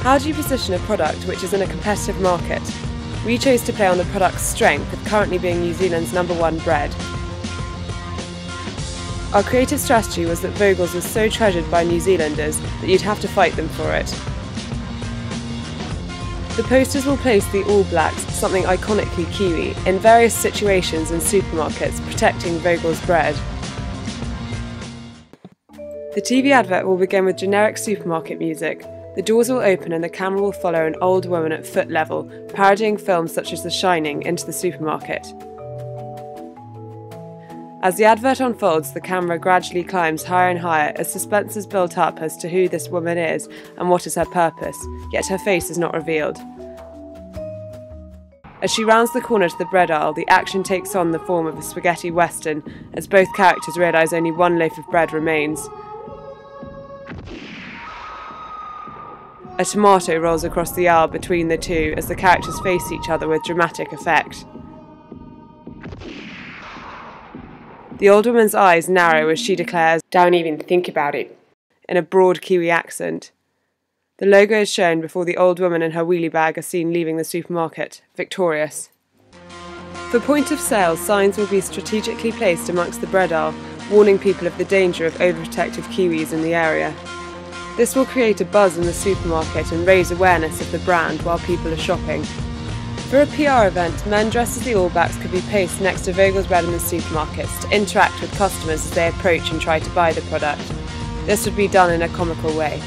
How do you position a product which is in a competitive market? We chose to play on the product's strength of currently being New Zealand's #1 bread. Our creative strategy was that Vogel's was so treasured by New Zealanders that you'd have to fight them for it. The posters will place the All Blacks, something iconically Kiwi, in various situations in supermarkets, protecting Vogel'S Bread. The TV advert will begin with generic supermarket music. The doors will open and the camera will follow an old woman at foot level, parodying films such as The Shining, into the supermarket. As the advert unfolds, the camera gradually climbs higher and higher as suspense is built up as to who this woman is and what is her purpose, yet her face is not revealed. As she rounds the corner to the bread aisle, the action takes on the form of a spaghetti western as both characters realise only one loaf of bread remains. A tomato rolls across the aisle between the two as the characters face each other with dramatic effect. The old woman's eyes narrow as she declares, "Don't even think about it," in a broad Kiwi accent. The logo is shown before the old woman and her wheelie bag are seen leaving the supermarket, victorious. For point of sale, signs will be strategically placed amongst the bread aisle, warning people of the danger of overprotective Kiwis in the area. This will create a buzz in the supermarket and raise awareness of the brand while people are shopping. For a PR event, men dressed as the All Blacks could be placed next to Vogel'S Bread in the supermarkets to interact with customers as they approach and try to buy the product. This would be done in a comical way.